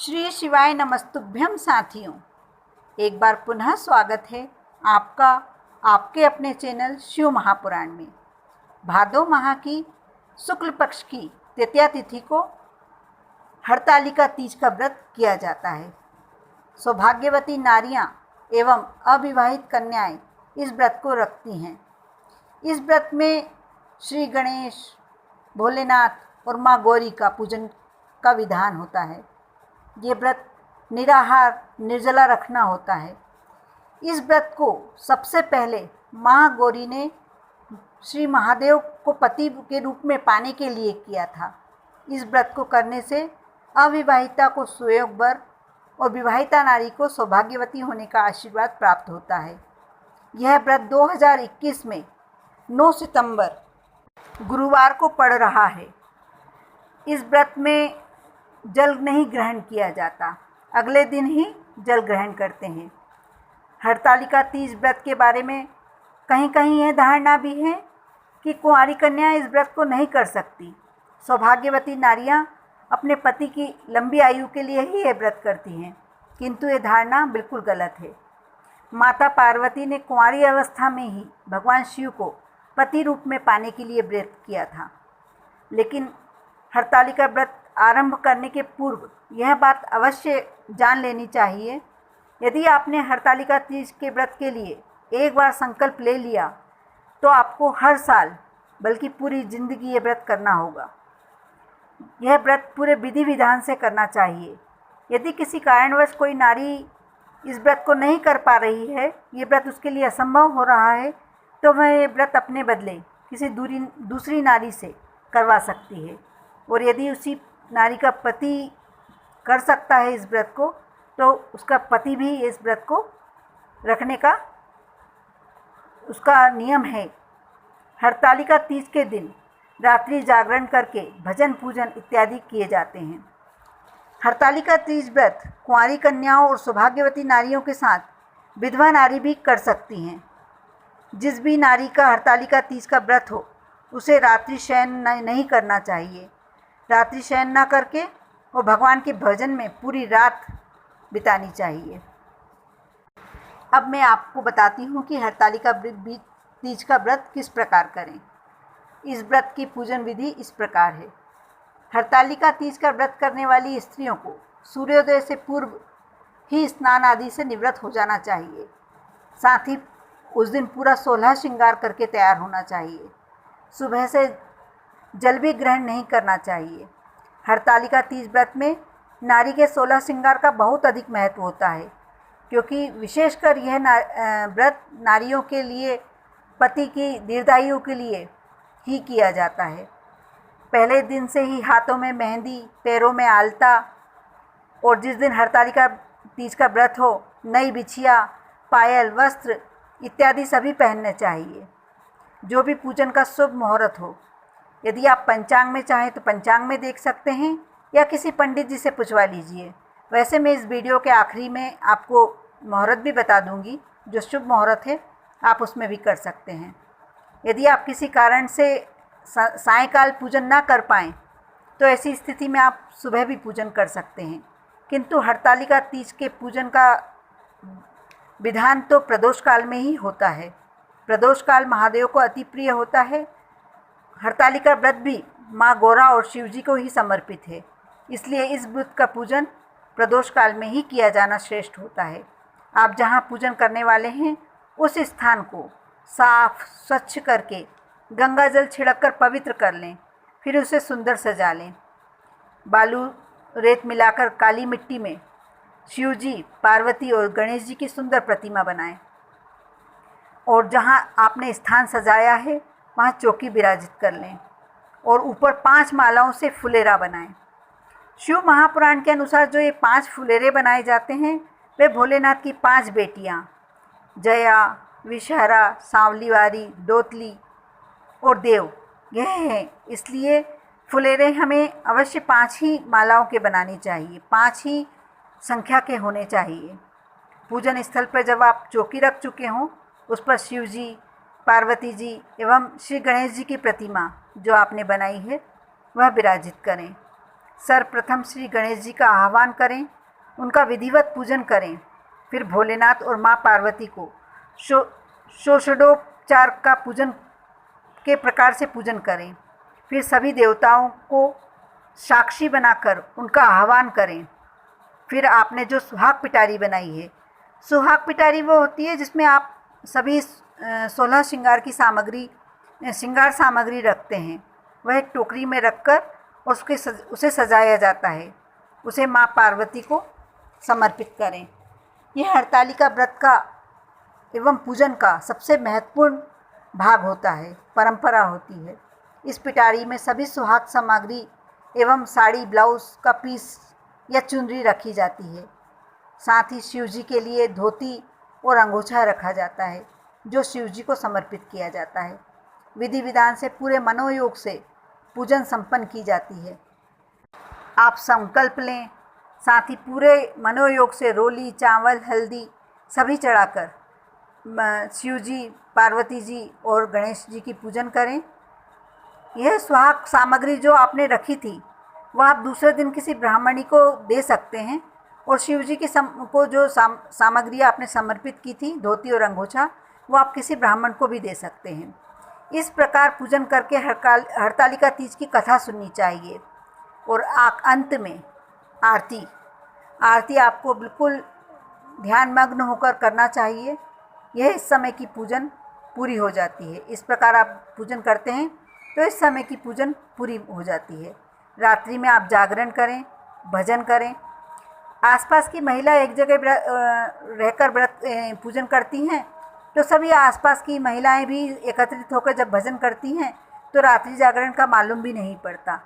श्री शिवाय नमस्तुभ्यम साथियों, एक बार पुनः स्वागत है आपका आपके अपने चैनल शिव महापुराण में। भादो माह की शुक्ल पक्ष की तृतीया तिथि को हरतालिका तीज का व्रत किया जाता है। सौभाग्यवती नारियां एवं अविवाहित कन्याएं इस व्रत को रखती हैं। इस व्रत में श्री गणेश, भोलेनाथ और माँ गौरी का पूजन का विधान होता है। ये व्रत निराहार निर्जला रखना होता है। इस व्रत को सबसे पहले माँ गौरी ने श्री महादेव को पति के रूप में पाने के लिए किया था। इस व्रत को करने से अविवाहिता को सुयोग वर और विवाहिता नारी को सौभाग्यवती होने का आशीर्वाद प्राप्त होता है। यह व्रत 2021 में 9 सितंबर गुरुवार को पड़ रहा है। इस व्रत में जल नहीं ग्रहण किया जाता, अगले दिन ही जल ग्रहण करते हैं। हरतालिका तीज व्रत के बारे में कहीं कहीं यह धारणा भी है कि कुंवारी कन्या इस व्रत को नहीं कर सकती। सौभाग्यवती नारियां अपने पति की लंबी आयु के लिए ही यह व्रत करती हैं, किंतु ये धारणा बिल्कुल गलत है। माता पार्वती ने कुंवारी अवस्था में ही भगवान शिव को पति रूप में पाने के लिए व्रत किया था। लेकिन हरतालिका व्रत आरंभ करने के पूर्व यह बात अवश्य जान लेनी चाहिए, यदि आपने हरतालिका तीज के व्रत के लिए एक बार संकल्प ले लिया तो आपको हर साल बल्कि पूरी ज़िंदगी ये व्रत करना होगा। यह व्रत पूरे विधि विधान से करना चाहिए। यदि किसी कारणवश कोई नारी इस व्रत को नहीं कर पा रही है, ये व्रत उसके लिए असंभव हो रहा है, तो वह ये व्रत अपने बदले किसी दूसरी नारी से करवा सकती है। और यदि उसी नारी का पति कर सकता है इस व्रत को, तो उसका पति भी इस व्रत को रखने का उसका नियम है। हरतालिका तीज के दिन रात्रि जागरण करके भजन पूजन इत्यादि किए जाते हैं। हरतालिका तीज व्रत कुंवारी कन्याओं और सौभाग्यवती नारियों के साथ विधवा नारी भी कर सकती हैं। जिस भी नारी का हरतालिका तीज का व्रत हो, उसे रात्रि शयन नहीं करना चाहिए। रात्रि शयन न करके वो भगवान के भजन में पूरी रात बितानी चाहिए। अब मैं आपको बताती हूँ कि हरतालिका तीज का व्रत किस प्रकार करें। इस व्रत की पूजन विधि इस प्रकार है। हरतालिका तीज का व्रत करने वाली स्त्रियों को सूर्योदय से पूर्व ही स्नान आदि से निवृत्त हो जाना चाहिए। साथ ही उस दिन पूरा 16 श्रृंगार करके तैयार होना चाहिए। सुबह से जल भी ग्रहण नहीं करना चाहिए। हरतालिका तीज व्रत में नारी के 16 श्रृंगार का बहुत अधिक महत्व होता है, क्योंकि विशेषकर यह व्रत नारियों के लिए पति की दीर्घायु के लिए ही किया जाता है। पहले दिन से ही हाथों में मेहंदी, पैरों में आलता और जिस दिन हरतालिका तीज का व्रत हो, नई बिछिया, पायल, वस्त्र इत्यादि सभी पहनने चाहिए। जो भी पूजन का शुभ मुहूर्त हो, यदि आप पंचांग में चाहें तो पंचांग में देख सकते हैं या किसी पंडित जी से पूछवा लीजिए। वैसे मैं इस वीडियो के आखिरी में आपको मुहूर्त भी बता दूंगी, जो शुभ मुहूर्त है आप उसमें भी कर सकते हैं। यदि आप किसी कारण से सायंकाल पूजन ना कर पाएँ तो ऐसी स्थिति में आप सुबह भी पूजन कर सकते हैं। किंतु हरतालिका तीज के पूजन का विधान तो प्रदोष काल में ही होता है। प्रदोष काल महादेव को अति प्रिय होता है। हरतालिका व्रत भी माँ गौरा और शिव जी को ही समर्पित है, इसलिए इस व्रत का पूजन प्रदोष काल में ही किया जाना श्रेष्ठ होता है। आप जहाँ पूजन करने वाले हैं उस स्थान को साफ स्वच्छ करके गंगा जल छिड़क कर पवित्र कर लें, फिर उसे सुंदर सजा लें। बालू रेत मिलाकर काली मिट्टी में शिव जी, पार्वती और गणेश जी की सुंदर प्रतिमा बनाएं और जहाँ आपने स्थान सजाया है वहाँ चौकी विराजित कर लें और ऊपर 5 मालाओं से फुलेरा बनाएं। शिव महापुराण के अनुसार जो ये 5 फुलेरे बनाए जाते हैं, वे भोलेनाथ की 5 बेटियाँ जया, विषहरा, सांवलीवारी, दोतली और देव यह हैं। इसलिए फुलेरे हमें अवश्य 5 ही मालाओं के बनानी चाहिए, 5 ही संख्या के होने चाहिए। पूजन स्थल पर जब आप चौकी रख चुके हों, उस पर शिव जी, पार्वती जी एवं श्री गणेश जी की प्रतिमा जो आपने बनाई है वह विराजित करें। सर्वप्रथम श्री गणेश जी का आह्वान करें, उनका विधिवत पूजन करें। फिर भोलेनाथ और माँ पार्वती को षोडशोपचार का पूजन के प्रकार से पूजन करें। फिर सभी देवताओं को साक्षी बनाकर उनका आह्वान करें। फिर आपने जो सुहाग पिटारी बनाई है, सुहाग पिटारी वो होती है जिसमें आप सभी 16 श्रृंगार की श्रृंगार सामग्री रखते हैं। वह एक टोकरी में रखकर और उसे सजाया जाता है। उसे माँ पार्वती को समर्पित करें। यह हरतालिका व्रत का एवं पूजन का सबसे महत्वपूर्ण भाग होता है, परंपरा होती है। इस पिटारी में सभी सुहाग सामग्री एवं साड़ी, ब्लाउज का पीस या चुनरी रखी जाती है। साथ ही शिव जी के लिए धोती और अंगोछा रखा जाता है, जो शिव जी को समर्पित किया जाता है। विधि विधान से पूरे मनोयोग से पूजन संपन्न की जाती है। आप संकल्प लें, साथ ही पूरे मनोयोग से रोली, चावल, हल्दी सभी चढ़ाकर शिव जी, पार्वती जी और गणेश जी की पूजन करें। यह सुहाग सामग्री जो आपने रखी थी वह आप दूसरे दिन किसी ब्राह्मणी को दे सकते हैं और शिव जी की को जो सामग्री आपने समर्पित की थी, धोती और अंगोछा, वो आप किसी ब्राह्मण को भी दे सकते हैं। इस प्रकार पूजन करके हरतालिका तीज की कथा सुननी चाहिए। और अंत में आरती आपको बिल्कुल ध्यानमग्न होकर करना चाहिए। यह इस समय की पूजन पूरी हो जाती है। इस प्रकार आप पूजन करते हैं तो इस समय की पूजन पूरी हो जाती है। रात्रि में आप जागरण करें, भजन करें। आसपास की महिला एक जगह रहकर व्रत पूजन करती हैं, तो सभी आसपास की महिलाएं भी एकत्रित होकर जब भजन करती हैं तो रात्रि जागरण का मालूम भी नहीं पड़ता।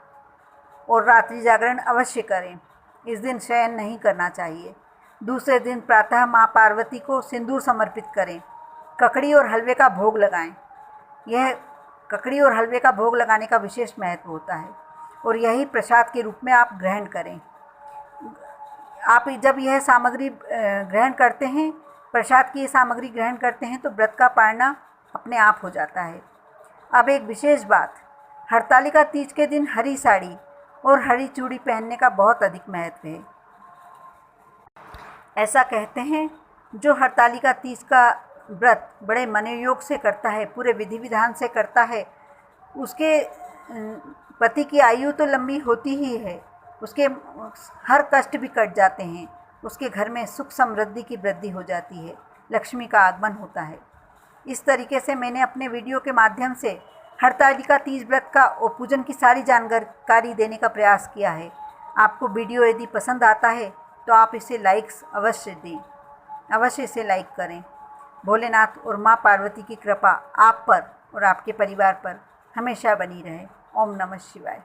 और रात्रि जागरण अवश्य करें। इस दिन शयन नहीं करना चाहिए। दूसरे दिन प्रातः माँ पार्वती को सिंदूर समर्पित करें। ककड़ी और हलवे का भोग लगाएं। यह ककड़ी और हलवे का भोग लगाने का विशेष महत्व होता है और यही प्रसाद के रूप में आप ग्रहण करें। आप जब यह सामग्री ग्रहण करते हैं, प्रसाद की ये सामग्री ग्रहण करते हैं, तो व्रत का पालना अपने आप हो जाता है। अब एक विशेष बात, हरतालिका तीज के दिन हरी साड़ी और हरी चूड़ी पहनने का बहुत अधिक महत्व है। ऐसा कहते हैं जो हरतालिका तीज का व्रत बड़े मनोयोग से करता है, पूरे विधि विधान से करता है, उसके पति की आयु तो लंबी होती ही है, उसके हर कष्ट भी कट जाते हैं, उसके घर में सुख समृद्धि की वृद्धि हो जाती है, लक्ष्मी का आगमन होता है। इस तरीके से मैंने अपने वीडियो के माध्यम से हरतालिका तीज व्रत का और पूजन की सारी जानकारी देने का प्रयास किया है। आपको वीडियो यदि पसंद आता है तो आप इसे लाइक्स अवश्य दें, अवश्य इसे लाइक करें। भोलेनाथ और माँ पार्वती की कृपा आप पर और आपके परिवार पर हमेशा बनी रहे। ओम नमः शिवाय।